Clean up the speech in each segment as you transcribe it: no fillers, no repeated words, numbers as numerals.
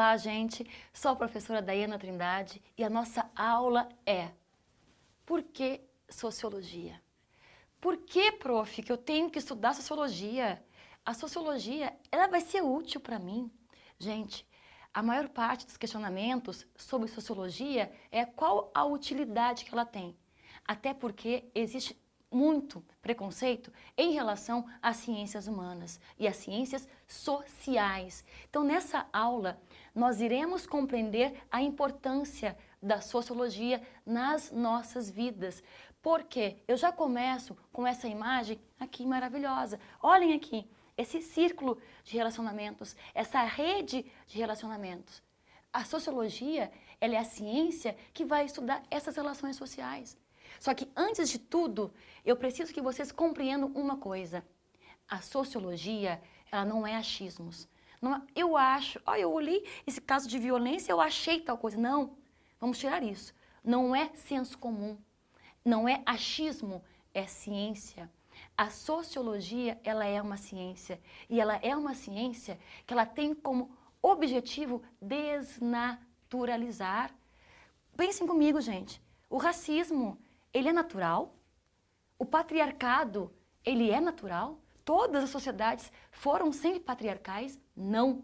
Olá, gente. Sou a professora Daiana Trindade e a nossa aula é Por que Sociologia? Por que, prof, que eu tenho que estudar Sociologia? A Sociologia, ela vai ser útil para mim. Gente, a maior parte dos questionamentos sobre Sociologia é qual a utilidade que ela tem. Até porque existe muito preconceito em relação às ciências humanas e às ciências sociais. Então, nessa aula, nós iremos compreender a importância da sociologia nas nossas vidas. Porque eu já começo com essa imagem aqui maravilhosa. Olhem aqui, esse círculo de relacionamentos, essa rede de relacionamentos. A sociologia, ela é a ciência que vai estudar essas relações sociais. Só que, antes de tudo, eu preciso que vocês compreendam uma coisa. A sociologia, ela não é achismos. Não, eu acho, eu olhei esse caso de violência, eu achei tal coisa. Não, vamos tirar isso. Não é senso comum, não é achismo, é ciência. A sociologia, ela é uma ciência. E ela é uma ciência que ela tem como objetivo desnaturalizar. Pensem comigo, gente. O racismo, ele é natural? O patriarcado, ele é natural? Todas as sociedades foram sempre patriarcais? Não.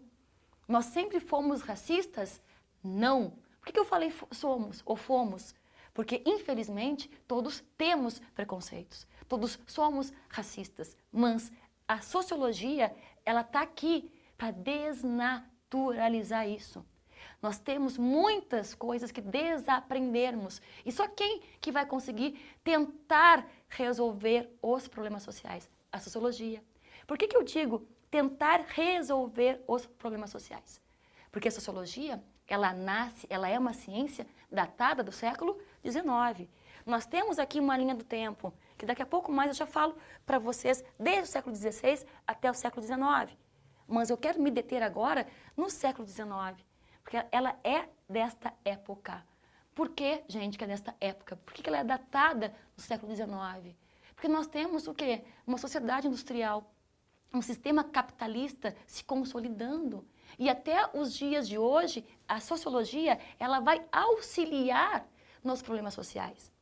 Nós sempre fomos racistas? Não. Por que eu falei somos ou fomos? Porque, infelizmente, todos temos preconceitos. Todos somos racistas. Mas a sociologia, ela está aqui para desnaturalizar isso. Nós temos muitas coisas que desaprendermos. E só quem que vai conseguir tentar resolver os problemas sociais? A sociologia. Por que eu digo tentar resolver os problemas sociais? Porque a sociologia, ela é uma ciência datada do século XIX. Nós temos aqui uma linha do tempo, que daqui a pouco mais eu já falo para vocês, desde o século XVI até o século XIX. Mas eu quero me deter agora no século XIX. Porque ela é desta época. Por que, gente, que é desta época? Por que ela é datada no século XIX? Porque nós temos o quê? Uma sociedade industrial, um sistema capitalista se consolidando. E até os dias de hoje, a sociologia, ela vai auxiliar nos problemas sociais.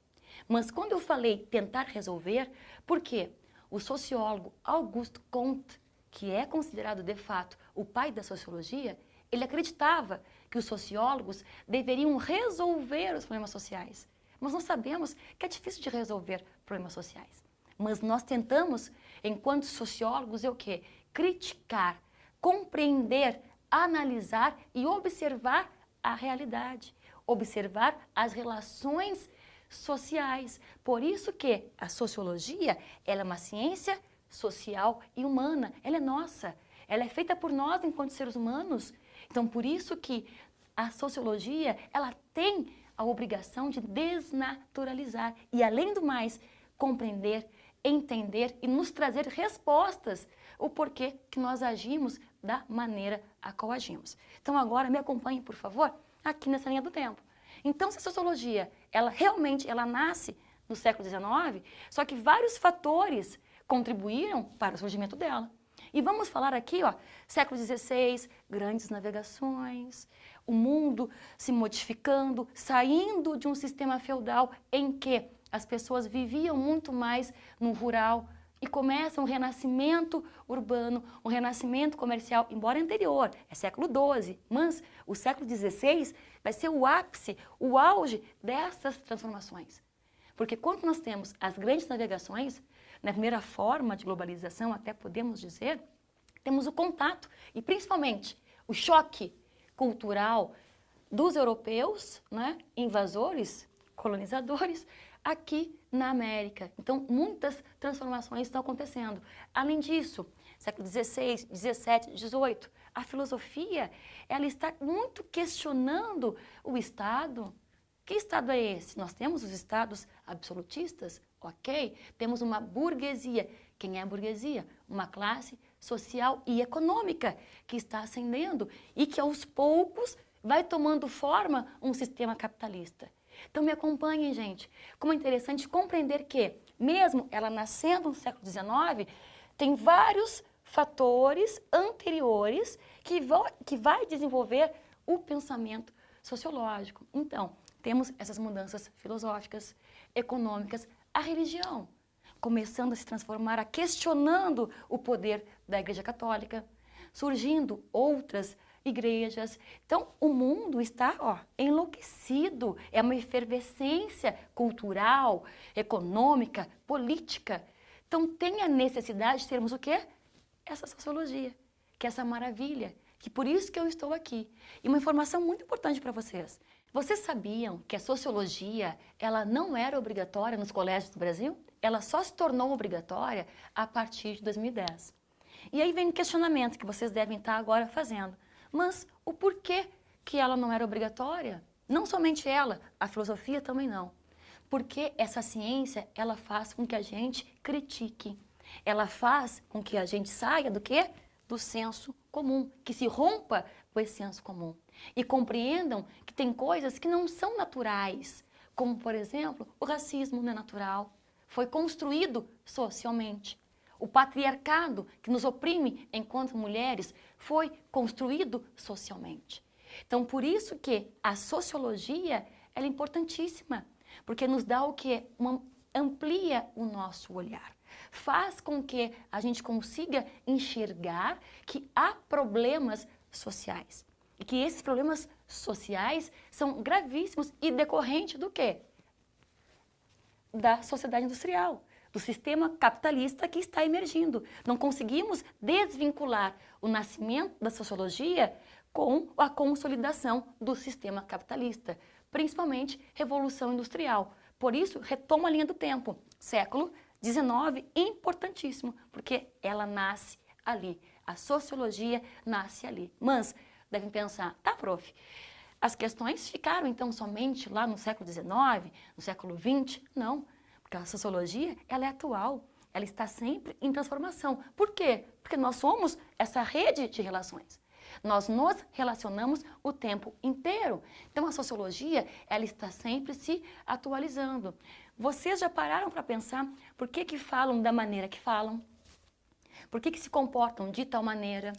Mas quando eu falei tentar resolver, por quê? O sociólogo Auguste Comte, que é considerado de fato o pai da sociologia, ele acreditava que os sociólogos deveriam resolver os problemas sociais. Mas nós sabemos que é difícil de resolver problemas sociais. Mas nós tentamos, enquanto sociólogos, o quê? Criticar, compreender, analisar e observar a realidade. Observar as relações sociais. Por isso que a sociologia, ela é uma ciência social e humana. Ela é nossa. Ela é feita por nós enquanto seres humanos. Então, por isso que a sociologia, ela tem a obrigação de desnaturalizar e, além do mais, compreender, entender e nos trazer respostas o porquê que nós agimos da maneira a qual agimos. Então, agora, me acompanhem, por favor, aqui nessa linha do tempo. Então, se a sociologia, ela realmente nasce no século XIX, só que vários fatores contribuíram para o surgimento dela. E vamos falar aqui, século XVI, grandes navegações, o mundo se modificando, saindo de um sistema feudal em que as pessoas viviam muito mais no rural e começa um renascimento urbano, um renascimento comercial, embora anterior, é século XII, mas o século XVI vai ser o ápice, o auge dessas transformações. Porque quando nós temos as grandes navegações, na primeira forma de globalização, até podemos dizer, temos o contato e principalmente o choque cultural dos europeus, invasores, colonizadores, aqui na América. Então, muitas transformações estão acontecendo. Além disso, século XVI, XVII, XVIII, a filosofia, ela está muito questionando o Estado. Que Estado é esse? Nós temos os Estados absolutistas, ok? Temos uma burguesia. Quem é a burguesia? Uma classe social e econômica que está ascendendo e que aos poucos vai tomando forma um sistema capitalista. Então me acompanhem, gente. Como é interessante compreender que, mesmo ela nascendo no século XIX, tem vários fatores anteriores que vai desenvolver o pensamento sociológico. Então, temos essas mudanças filosóficas, econômicas, a religião, começando a se transformar, questionando o poder da Igreja Católica, surgindo outras igrejas. Então, o mundo está enlouquecido, é uma efervescência cultural, econômica, política. Então, tem a necessidade de termos o quê? Essa sociologia, que é essa maravilha, que por isso que eu estou aqui. E uma informação muito importante para vocês. Vocês sabiam que a sociologia, ela não era obrigatória nos colégios do Brasil? Ela só se tornou obrigatória a partir de 2010. E aí vem o questionamento que vocês devem estar agora fazendo. Mas o porquê que ela não era obrigatória? Não somente ela, a filosofia também não. Porque essa ciência, ela faz com que a gente critique. Ela faz com que a gente saia do quê? Do senso comum, que se rompa com esse senso comum. E compreendam que tem coisas que não são naturais, como, por exemplo, o racismo não é natural, foi construído socialmente. O patriarcado, que nos oprime enquanto mulheres, foi construído socialmente. Então, por isso que a sociologia ela é importantíssima, porque nos dá o quê? Amplia o nosso olhar. Faz com que a gente consiga enxergar que há problemas sociais. E que esses problemas sociais são gravíssimos e decorrentes do quê? Da sociedade industrial, do sistema capitalista que está emergindo. Não conseguimos desvincular o nascimento da sociologia com a consolidação do sistema capitalista, principalmente Revolução Industrial. Por isso, retoma a linha do tempo, século XIX, importantíssimo, porque ela nasce ali, a sociologia nasce ali. Mas devem pensar, tá, prof, as questões ficaram então somente lá no século XIX, no século XX? Não, porque a sociologia ela é atual, ela está sempre em transformação. Por quê? Porque nós somos essa rede de relações. Nós nos relacionamos o tempo inteiro. Então a sociologia ela está sempre se atualizando. Vocês já pararam para pensar por que falam da maneira que falam? Por que se comportam de tal maneira?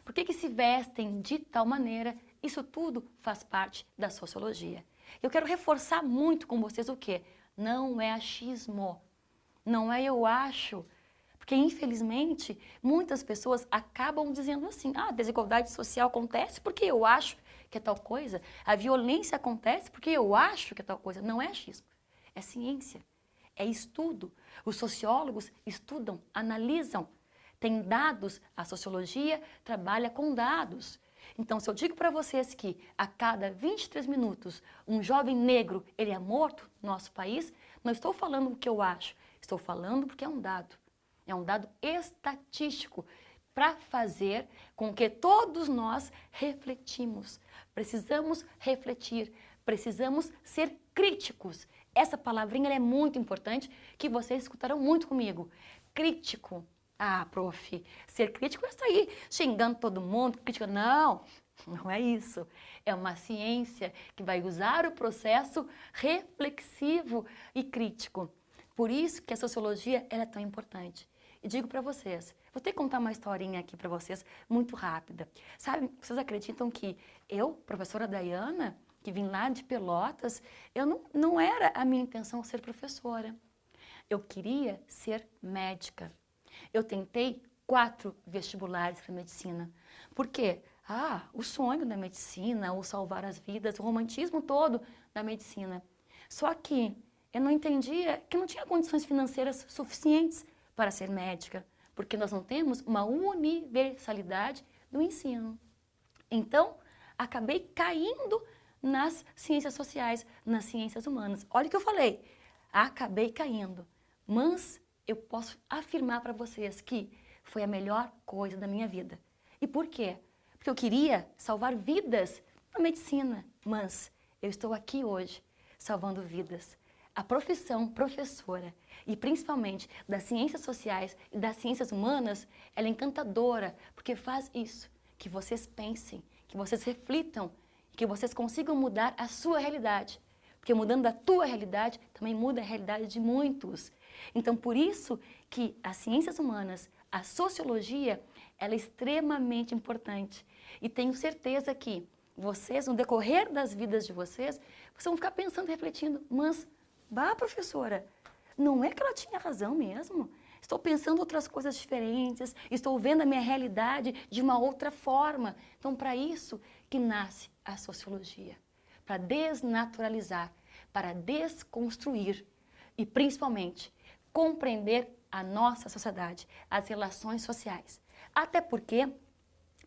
Por que se vestem de tal maneira? Isso tudo faz parte da sociologia. Eu quero reforçar muito com vocês o quê? Não é achismo, não é eu acho. Porque, infelizmente, muitas pessoas acabam dizendo assim, a desigualdade social acontece porque eu acho que é tal coisa, a violência acontece porque eu acho que é tal coisa. Não é achismo, é ciência, é estudo. Os sociólogos estudam, analisam, têm dados, a sociologia trabalha com dados. Então, se eu digo para vocês que a cada 23 minutos um jovem negro ele é morto no nosso país, não estou falando o que eu acho, estou falando porque é um dado. É um dado estatístico para fazer com que todos nós refletimos. Precisamos refletir, precisamos ser críticos. Essa palavrinha é muito importante que vocês escutarão muito comigo. Crítico. Ah, prof, ser crítico é sair xingando todo mundo, crítica. Não, não é isso. É uma ciência que vai usar o processo reflexivo e crítico. Por isso que a sociologia ela é tão importante. E digo para vocês, vou ter que contar uma historinha aqui para vocês, muito rápida. Sabe, vocês acreditam que eu, professora Dayana, que vim lá de Pelotas, não era a minha intenção ser professora. Eu queria ser médica. Eu tentei 4 vestibulares para medicina. Por quê? O sonho da medicina, o salvar as vidas, o romantismo todo da medicina. Só que eu não entendia que não tinha condições financeiras suficientes para ser médica, porque nós não temos uma universalidade do ensino. Então, acabei caindo nas ciências sociais, nas ciências humanas. Olha o que eu falei, acabei caindo, mas eu posso afirmar para vocês que foi a melhor coisa da minha vida. E por quê? Porque eu queria salvar vidas na medicina, mas eu estou aqui hoje salvando vidas. A profissão professora, e principalmente das ciências sociais e das ciências humanas, ela é encantadora, porque faz isso, que vocês pensem, que vocês reflitam, que vocês consigam mudar a sua realidade. Porque mudando a tua realidade, também muda a realidade de muitos. Então, por isso que as ciências humanas, a sociologia, ela é extremamente importante. E tenho certeza que vocês, no decorrer das vidas de vocês vão ficar pensando, refletindo, mas, bah, professora, não é que ela tinha razão mesmo? Estou pensando outras coisas diferentes, estou vendo a minha realidade de uma outra forma. Então, para isso que nasce a sociologia, para desnaturalizar, para desconstruir e, principalmente, compreender a nossa sociedade, as relações sociais. Até porque,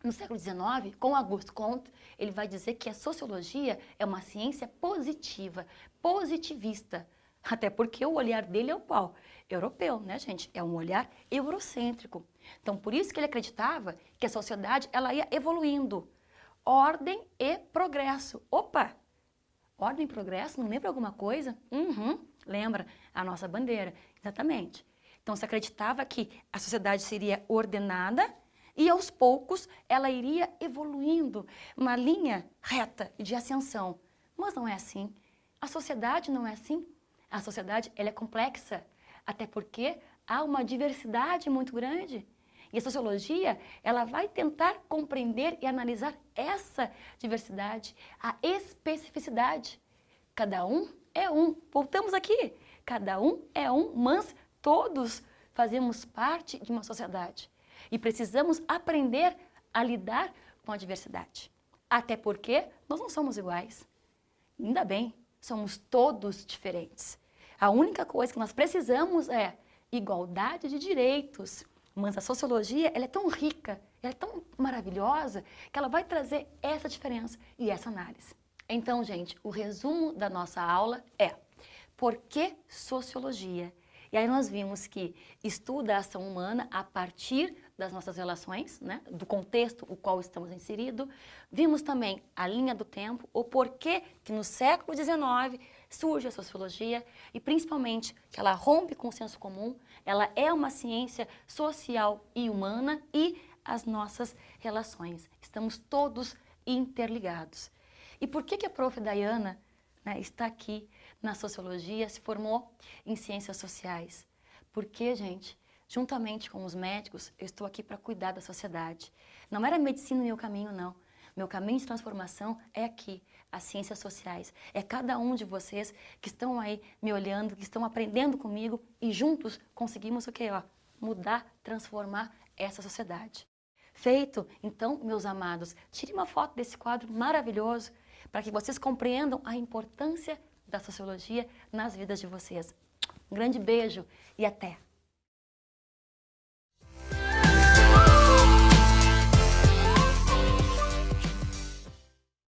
no século XIX, com Auguste Comte, ele vai dizer que a sociologia é uma ciência positiva, positivista. Até porque o olhar dele é o qual? Europeu, né, gente? É um olhar eurocêntrico. Então, por isso que ele acreditava que a sociedade ela ia evoluindo. Ordem e progresso. Opa! Ordem e progresso, não lembra alguma coisa? Lembra a nossa bandeira, exatamente. Então, se acreditava que a sociedade seria ordenada e, aos poucos, ela iria evoluindo uma linha reta de ascensão. Mas não é assim. A sociedade não é assim. A sociedade ela é complexa, até porque há uma diversidade muito grande. E a sociologia ela vai tentar compreender e analisar essa diversidade, a especificidade. Cada um é um. Voltamos aqui. Cada um é um, mas todos fazemos parte de uma sociedade. E precisamos aprender a lidar com a diversidade. Até porque nós não somos iguais. Ainda bem, somos todos diferentes. A única coisa que nós precisamos é igualdade de direitos. Mas a sociologia ela é tão rica, ela é tão maravilhosa, que ela vai trazer essa diferença e essa análise. Então, gente, o resumo da nossa aula é: por que sociologia? E aí nós vimos que estuda a ação humana a partir das nossas relações, né, do contexto o qual estamos inseridos. Vimos também a linha do tempo, o porquê que no século XIX surge a sociologia e principalmente que ela rompe com o senso comum, ela é uma ciência social e humana e as nossas relações. Estamos todos interligados. E por que a prof. Dayana, né, está aqui na sociologia, se formou em ciências sociais? Porque, gente, juntamente com os médicos, eu estou aqui para cuidar da sociedade. Não era a medicina o meu caminho, não. Meu caminho de transformação é aqui, as ciências sociais. É cada um de vocês que estão aí me olhando, que estão aprendendo comigo e juntos conseguimos o quê? Ó, mudar, transformar essa sociedade. Feito? Então, meus amados, tire uma foto desse quadro maravilhoso para que vocês compreendam a importância da sociologia nas vidas de vocês. Um grande beijo e até!